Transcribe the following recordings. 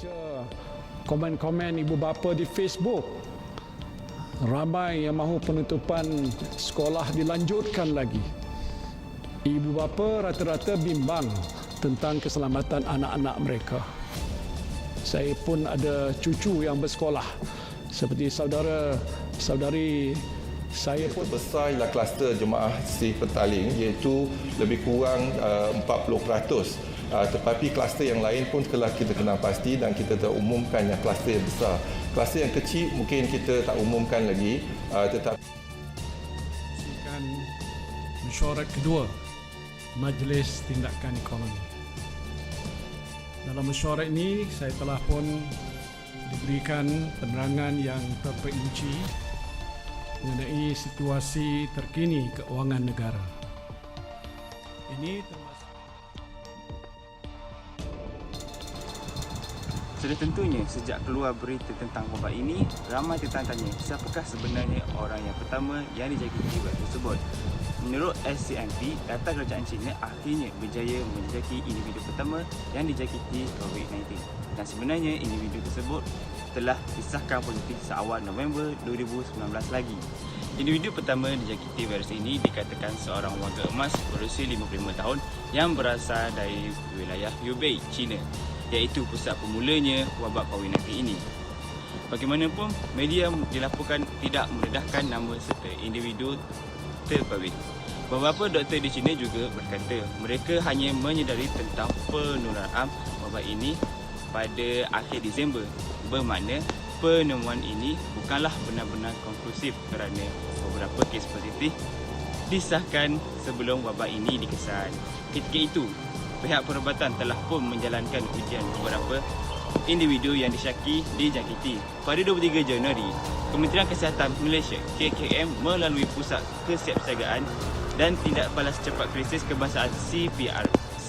Baca komen-komen ibu bapa di Facebook, ramai yang mahu penutupan sekolah dilanjutkan lagi. Ibu bapa rata-rata bimbang tentang keselamatan anak-anak mereka. Saya pun ada cucu yang bersekolah, seperti saudari saya pun. Terbesar ialah kluster jemaah si petaling, iaitu lebih kurang 40%. Tetapi kluster yang lain pun telah kita kenal pasti dan kita dah umumkan yang kluster yang besar. Kluster yang kecil mungkin kita tak umumkan lagi, tetapi mesyuarat kedua Majlis Tindakan Ekonomi. Dalam mesyuarat ini saya telah pun diberikan penerangan yang terperinci mengenai situasi terkini keuangan negara. Ini termasuk Sudah tentunya sejak keluar berita tentang wabak ini, ramai tertanya siapakah sebenarnya orang yang pertama yang dijangkiti wabak tersebut. Menurut SCMP, data kerajaan China akhirnya berjaya menjangkiti individu pertama yang dijangkiti COVID-19. Dan sebenarnya individu tersebut telah disahkan positif seawal November 2019 lagi. Individu pertama dijangkiti virus ini dikatakan seorang warga emas berusia 55 tahun yang berasal dari wilayah Hubei, China, iaitu pusat pemulanya wabak COVID-19 ini. Bagaimanapun, media dilaporkan tidak mendedahkan nama serta individu terkawin. Beberapa doktor di China juga berkata mereka hanya menyedari tentang penularan wabak ini pada akhir Disember, bermakna penemuan ini bukanlah benar-benar konklusif kerana beberapa kes positif disahkan sebelum wabak ini dikesan. Ketika itu, pihak perubatan telah pun menjalankan ujian beberapa individu yang disyaki dijangkiti. Pada 23 Januari, Kementerian Kesihatan Malaysia KKM melalui Pusat Kesiapsiagaan dan Tindak Balas Cepat Krisis Kebangsaan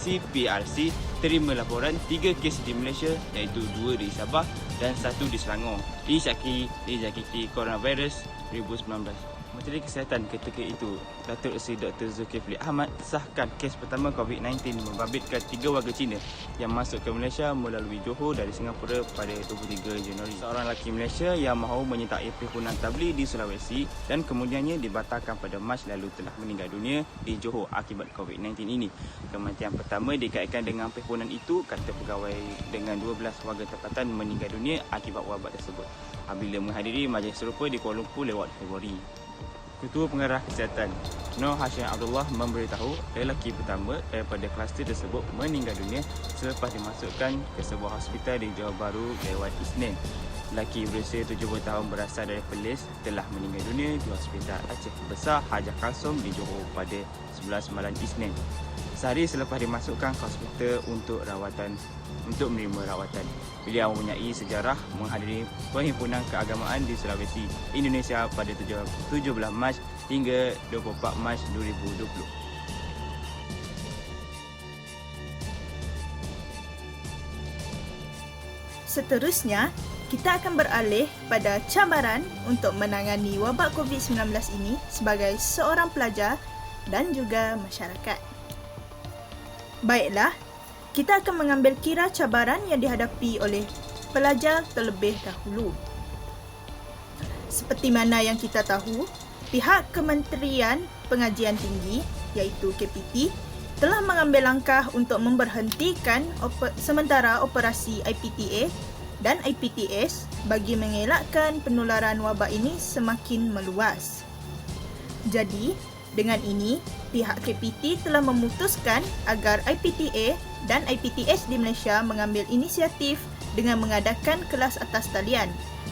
CPRC terima laporan 3 kes di Malaysia, iaitu 2 di Sabah dan 1 di Selangor dijangkiti coronavirus 2019. Menteri Kesihatan ketika itu, Datuk Seri Dr. Zulkifli Ahmad sahkan kes pertama COVID-19 membabitkan 3 warga Cina yang masuk ke Malaysia melalui Johor dari Singapura pada 23 Januari. Seorang lelaki Malaysia yang mahu menyertai perhimpunan tabligh di Sulawesi dan kemudiannya dibatalkan pada Mac lalu telah meninggal dunia di Johor akibat COVID-19 ini. Kematian pertama dikaitkan dengan perhimpunan itu, kata pegawai, dengan 12 warga tempatan meninggal dunia akibat wabak tersebut apabila menghadiri majlis serupa di Kuala Lumpur lewat Februari. Ketua Pengarah Kesihatan Nur Hashim Abdullah memberitahu lelaki pertama daripada kluster tersebut meninggal dunia selepas dimasukkan ke sebuah hospital di Johor Bahru lewat Isnin. Lelaki berusia 70 tahun berasal dari Perlis telah meninggal dunia di Hospital Aceh Besar Hajah Kalsom di Johor pada 11 malam Isnin, sehari selepas dimasukkan ke hospital untuk menerima rawatan. Beliau mempunyai sejarah menghadiri Perhimpunan Keagamaan di Sulawesi, Indonesia pada 17 Mac hingga 24 Mac 2020. Seterusnya, kita akan beralih pada cabaran untuk menangani wabak COVID-19 ini sebagai seorang pelajar dan juga masyarakat. Baiklah, kita akan mengambil kira cabaran yang dihadapi oleh pelajar terlebih dahulu. Seperti mana yang kita tahu, pihak Kementerian Pengajian Tinggi iaitu KPT telah mengambil langkah untuk memberhentikan sementara operasi IPTA dan IPTS bagi mengelakkan penularan wabak ini semakin meluas. Jadi, dengan ini, pihak KPT telah memutuskan agar IPTA dan IPTS di Malaysia mengambil inisiatif dengan mengadakan kelas atas talian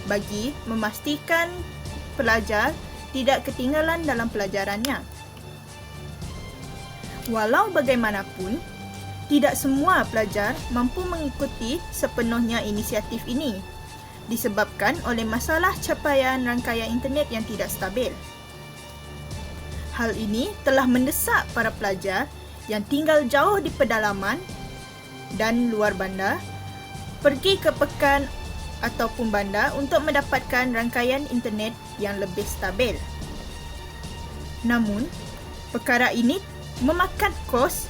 bagi memastikan pelajar tidak ketinggalan dalam pelajarannya. Walau bagaimanapun, tidak semua pelajar mampu mengikuti sepenuhnya inisiatif ini disebabkan oleh masalah capaian rangkaian internet yang tidak stabil. Hal ini telah mendesak para pelajar yang tinggal jauh di pedalaman dan luar bandar pergi ke pekan ataupun bandar untuk mendapatkan rangkaian internet yang lebih stabil. Namun, perkara ini memakan kos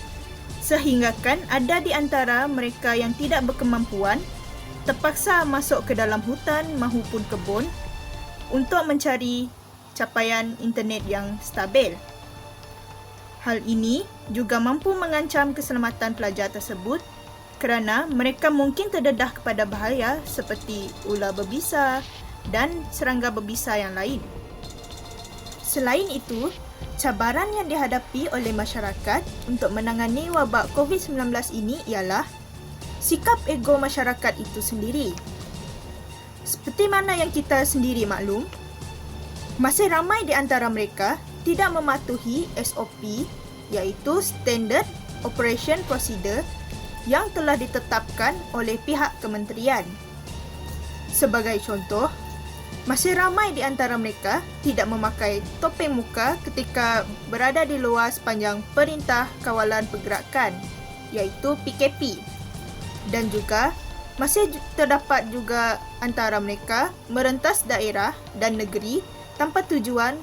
sehinggakan ada di antara mereka yang tidak berkemampuan terpaksa masuk ke dalam hutan mahupun kebun untuk mencari capaian internet yang stabil. Hal ini juga mampu mengancam keselamatan pelajar tersebut kerana mereka mungkin terdedah kepada bahaya seperti ular berbisa dan serangga berbisa yang lain. Selain itu, cabaran yang dihadapi oleh masyarakat untuk menangani wabak COVID-19 ini ialah sikap ego masyarakat itu sendiri. Seperti mana yang kita sendiri maklum, masih ramai di antara mereka tidak mematuhi SOP iaitu Standard Operation Procedure yang telah ditetapkan oleh pihak kementerian. Sebagai contoh, masih ramai di antara mereka tidak memakai topeng muka ketika berada di luar sepanjang Perintah Kawalan Pergerakan iaitu PKP. Dan juga masih terdapat juga antara mereka merentas daerah dan negeri tanpa tujuan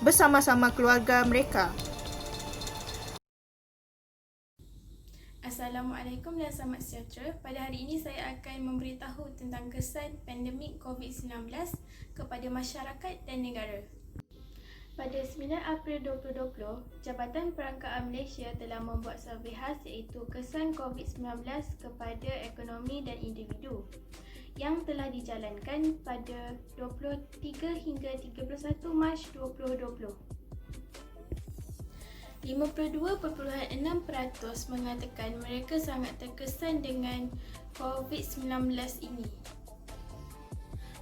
bersama-sama keluarga mereka. Assalamualaikum dan selamat sejahtera. Pada hari ini saya akan memberitahu tentang kesan pandemik COVID-19 kepada masyarakat dan negara. Pada 9 April 2020, Jabatan Perangkaan Malaysia telah membuat survey khas iaitu kesan COVID-19 kepada ekonomi dan individu yang telah dijalankan pada 23 hingga 31 Mac 2020. 52.6% mengatakan mereka sangat terkesan dengan COVID-19 ini.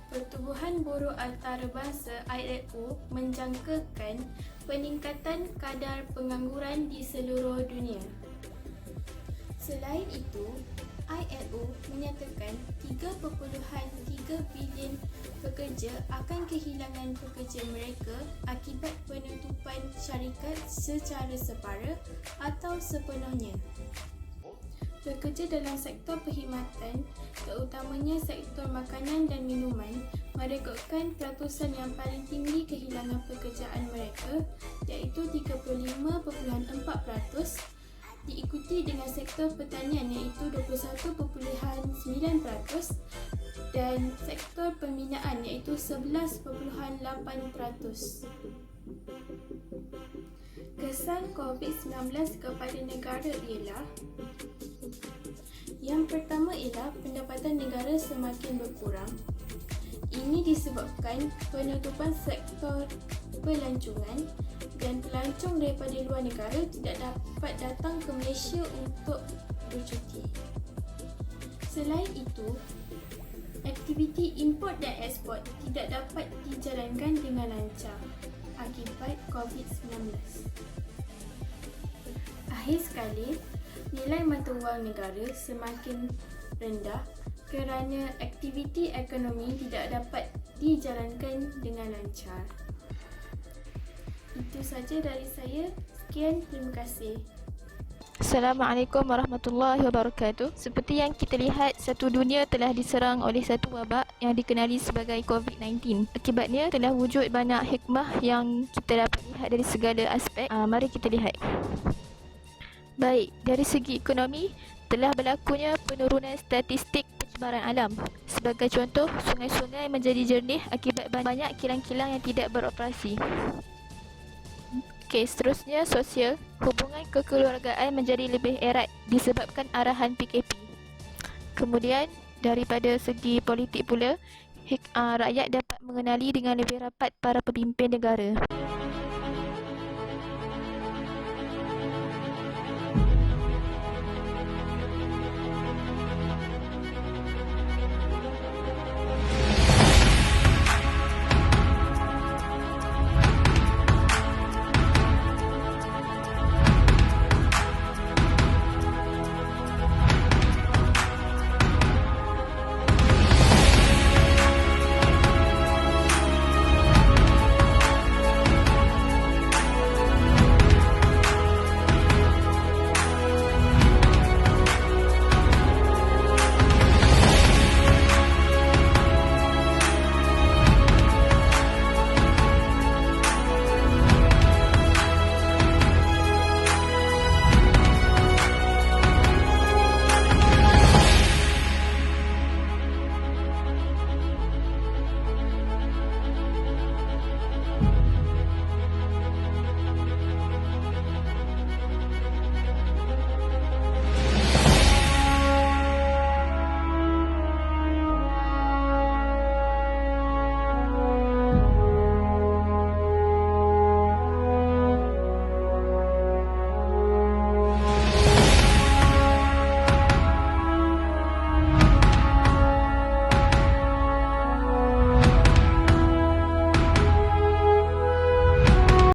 Pertubuhan Buruh Antarabangsa ILO menjangkakan peningkatan kadar pengangguran di seluruh dunia. Selain itu, ILO menyatakan 3.3 bilion pekerja akan kehilangan pekerja mereka akibat penutupan syarikat secara separa atau sepenuhnya. Pekerja dalam sektor perkhidmatan, terutamanya sektor makanan dan minuman, merekodkan peratusan yang paling tinggi kehilangan pekerjaan mereka iaitu 35.4%, diikuti dengan sektor pertanian iaitu 21.9% dan sektor pembinaan iaitu 11.8%. Kesan COVID-19 kepada negara ialah: yang pertama ialah pendapatan negara semakin berkurang. Ini disebabkan penutupan sektor pelancongan dan pelancong daripada luar negara tidak dapat datang ke Malaysia untuk bercuti. Selain itu, aktiviti import dan ekspor tidak dapat dijalankan dengan lancar akibat COVID-19. Akhir sekali, nilai mata wang negara semakin rendah kerana aktiviti ekonomi tidak dapat dijalankan dengan lancar. Itu saja dari saya. Sekian, terima kasih. Assalamualaikum warahmatullahi wabarakatuh. Seperti yang kita lihat, satu dunia telah diserang oleh satu wabak yang dikenali sebagai COVID-19. Akibatnya telah wujud banyak hikmah yang kita dapat lihat dari segala aspek. Mari kita lihat. Baik, dari segi ekonomi, telah berlakunya penurunan statistik pencemaran alam. Sebagai contoh, sungai-sungai menjadi jernih akibat banyak kilang-kilang yang tidak beroperasi. Okey, seterusnya sosial. Hubungan kekeluargaan menjadi lebih erat disebabkan arahan PKP. Kemudian, daripada segi politik pula, rakyat dapat mengenali dengan lebih rapat para pemimpin negara.